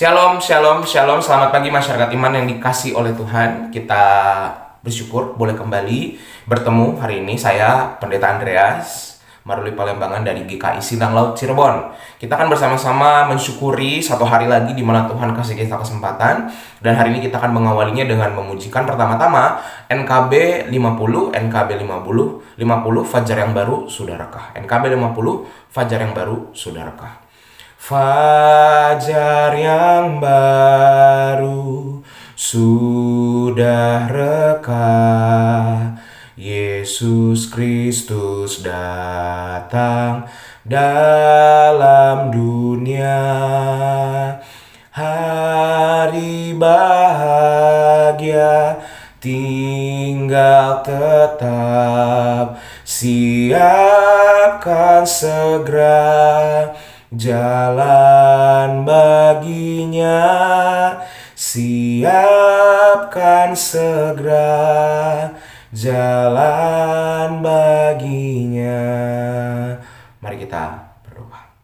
Shalom, shalom, shalom. Selamat pagi masyarakat iman yang dikasih oleh Tuhan. Kita bersyukur boleh kembali bertemu hari ini. Saya Pendeta Andreas Maruli Palembangan dari GKI Sindang Laut Cirebon. Kita akan bersama-sama mensyukuri satu hari lagi di mana Tuhan kasih kita kesempatan. Dan hari ini kita akan mengawalinya dengan memujikan pertama-tama NKB 50, NKB 50 Fajar yang baru Saudarakah. NKB 50 Fajar yang baru Saudarakah. Fajar yang baru sudah reka, Yesus Kristus datang dalam dunia. Hari bahagia tinggal tetap, siapkan segera jalan baginya, siapkan segera jalan baginya. Mari kita berdoa.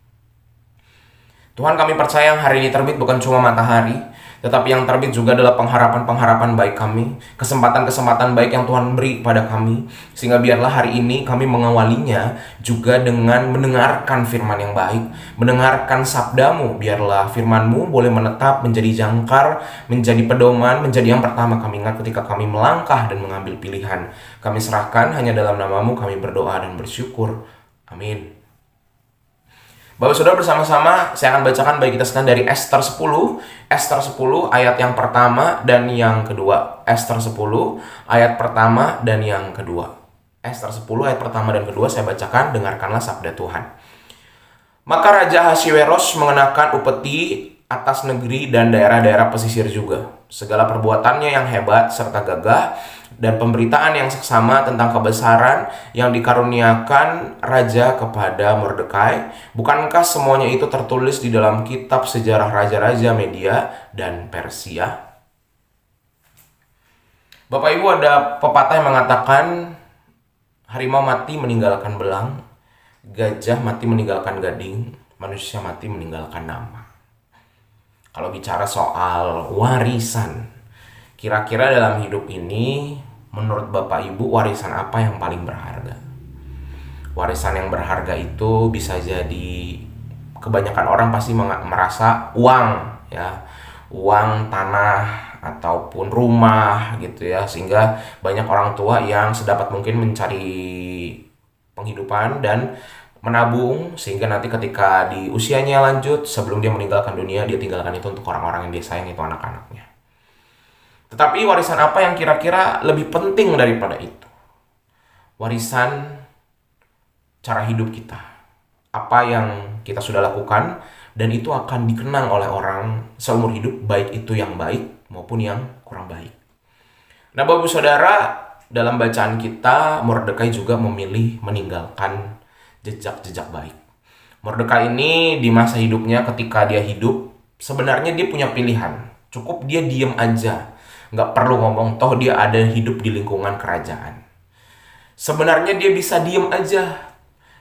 Tuhan, kami percaya yang hari ini terbit bukan cuma matahari, tetapi yang terbit juga adalah pengharapan-pengharapan baik kami, kesempatan-kesempatan baik yang Tuhan beri pada kami, sehingga biarlah hari ini kami mengawalinya juga dengan mendengarkan firman yang baik, mendengarkan sabdamu. Biarlah firman-Mu boleh menetap, menjadi jangkar, menjadi pedoman, menjadi yang pertama kami ingat ketika kami melangkah dan mengambil pilihan. Kami serahkan hanya dalam nama-Mu, kami berdoa dan bersyukur. Amin. Bapak Saudara, bersama-sama saya akan bacakan bagi kita sekalian dari Ester 10 ayat yang pertama dan yang kedua. Ester 10 ayat pertama dan yang kedua. Ester 10 ayat pertama dan kedua saya bacakan, dengarkanlah sabda Tuhan. Maka Raja Ahasveros mengenakan upeti atas negeri dan daerah-daerah pesisir juga. Segala perbuatannya yang hebat serta gagah dan pemberitaan yang seksama tentang kebesaran yang dikaruniakan Raja kepada Mordekai, bukankah semuanya itu tertulis di dalam kitab sejarah raja-raja Media dan Persia? Bapak Ibu, ada pepatah yang mengatakan harimau mati meninggalkan belang, gajah mati meninggalkan gading, manusia mati meninggalkan nama. Kalau bicara soal warisan, kira-kira dalam hidup ini menurut Bapak Ibu warisan apa yang paling berharga? Warisan yang berharga itu bisa jadi, kebanyakan orang pasti merasa uang, ya, uang, tanah, ataupun rumah gitu ya, sehingga banyak orang tua yang sedapat mungkin mencari penghidupan dan menabung, sehingga nanti ketika di usianya lanjut, sebelum dia meninggalkan dunia, dia tinggalkan itu untuk orang-orang yang dia sayang, itu anak-anaknya. Tetapi warisan apa yang kira-kira lebih penting daripada itu? Warisan cara hidup kita. Apa yang kita sudah lakukan, dan itu akan dikenang oleh orang seumur hidup, baik itu yang baik maupun yang kurang baik. Nah, Bapak Saudara, dalam bacaan kita, Mordekai juga memilih meninggalkan jejak-jejak baik. Mordekai ini di masa hidupnya, ketika dia hidup, sebenarnya dia punya pilihan. Cukup dia diem aja, nggak perlu ngomong, toh dia ada hidup di lingkungan kerajaan. Sebenarnya dia bisa diem aja,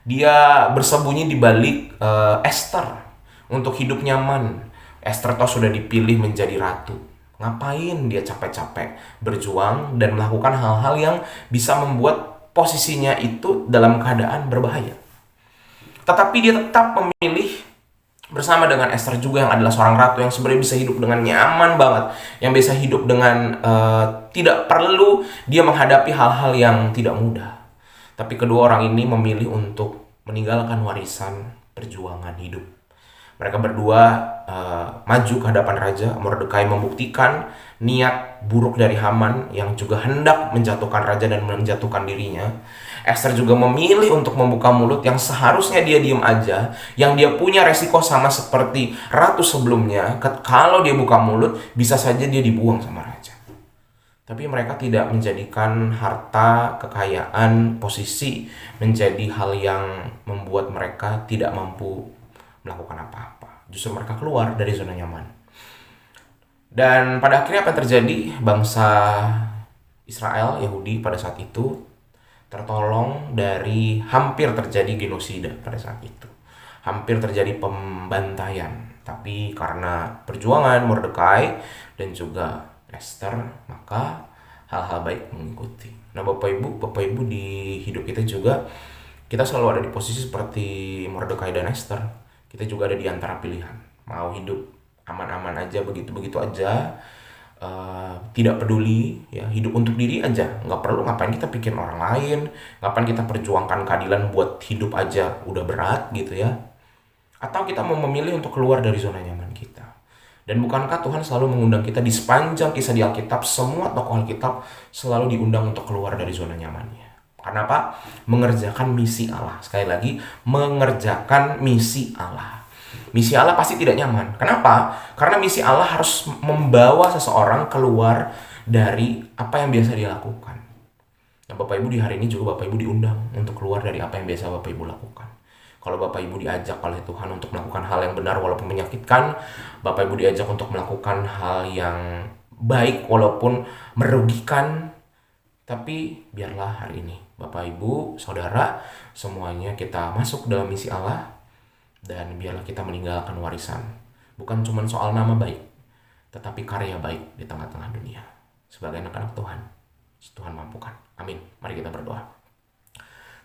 dia bersembunyi di balik Ester untuk hidup nyaman. Ester toh sudah dipilih menjadi ratu. Ngapain dia capek-capek berjuang dan melakukan hal-hal yang bisa membuat posisinya itu dalam keadaan berbahaya. Tetapi dia tetap memilih bersama dengan Ester juga, yang adalah seorang ratu yang sebenarnya bisa hidup dengan nyaman banget, yang bisa hidup dengan tidak perlu dia menghadapi hal-hal yang tidak mudah. Tapi kedua orang ini memilih untuk meninggalkan warisan perjuangan hidup. Mereka berdua maju ke hadapan raja. Mordekai membuktikan niat buruk dari Haman yang juga hendak menjatuhkan raja dan menjatuhkan dirinya. Ester juga memilih untuk membuka mulut yang seharusnya dia diam aja, yang dia punya resiko sama seperti ratu sebelumnya. Kalau dia buka mulut, bisa saja dia dibuang sama raja. Tapi mereka tidak menjadikan harta, kekayaan, posisi menjadi hal yang membuat mereka tidak mampu melakukan apa-apa. Justru mereka keluar dari zona nyaman. Dan pada akhirnya apa yang terjadi? Bangsa Israel, Yahudi pada saat itu tertolong dari hampir terjadi genosida pada saat itu. Hampir terjadi pembantaian. Tapi karena perjuangan Mordekai dan juga Esther, maka hal-hal baik mengikuti. Nah Bapak Ibu di hidup kita juga, kita selalu ada di posisi seperti Mordekai dan Esther. Kita juga ada di antara pilihan. Mau hidup aman-aman aja, begitu-begitu aja, tidak peduli, ya hidup untuk diri aja, nggak perlu ngapain kita pikirin orang lain, ngapain kita perjuangkan keadilan buat hidup aja udah berat gitu ya. Atau kita mau memilih untuk keluar dari zona nyaman kita. Dan bukankah Tuhan selalu mengundang kita di sepanjang kisah di Alkitab, semua tokoh Alkitab selalu diundang untuk keluar dari zona nyamannya. Karena apa? Mengerjakan misi Allah. Sekali lagi, mengerjakan misi Allah. Misi Allah pasti tidak nyaman. Kenapa? Karena misi Allah harus membawa seseorang keluar dari apa yang biasa dia lakukan. Nah, Bapak Ibu di hari ini juga Bapak Ibu diundang untuk keluar dari apa yang biasa Bapak Ibu lakukan. Kalau Bapak Ibu diajak oleh Tuhan untuk melakukan hal yang benar walaupun menyakitkan, Bapak Ibu diajak untuk melakukan hal yang baik walaupun merugikan, tapi biarlah hari ini Bapak Ibu, Saudara, semuanya kita masuk dalam misi Allah, dan biarlah kita meninggalkan warisan. Bukan cuma soal nama baik, tetapi karya baik di tengah-tengah dunia. Sebagai anak-anak Tuhan, Tuhan mampukan. Amin. Mari kita berdoa.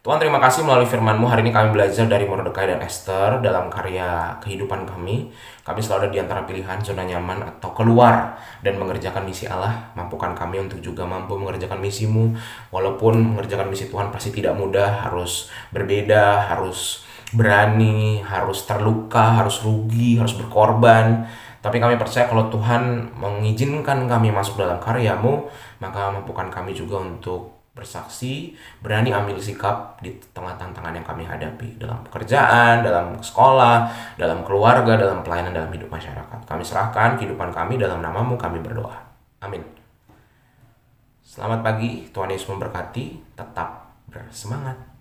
Tuhan, terima kasih melalui firman-Mu hari ini kami belajar dari Mordekai dan Esther dalam karya kehidupan kami. Kami selalu ada di antara pilihan zona nyaman atau keluar dan mengerjakan misi Allah. Mampukan kami untuk juga mampu mengerjakan misi-Mu. Walaupun mengerjakan misi Tuhan pasti tidak mudah, harus berbeda, harus berani, harus terluka, harus rugi, harus berkorban. Tapi kami percaya kalau Tuhan mengizinkan kami masuk dalam karya-Mu, maka mampukan kami juga untuk bersaksi, berani ambil sikap di tengah tantangan yang kami hadapi dalam pekerjaan, dalam sekolah, dalam keluarga, dalam pelayanan, dalam hidup masyarakat. Kami serahkan kehidupan kami dalam nama-Mu, kami berdoa. Amin. Selamat pagi, Tuhan Yesus memberkati, tetap bersemangat.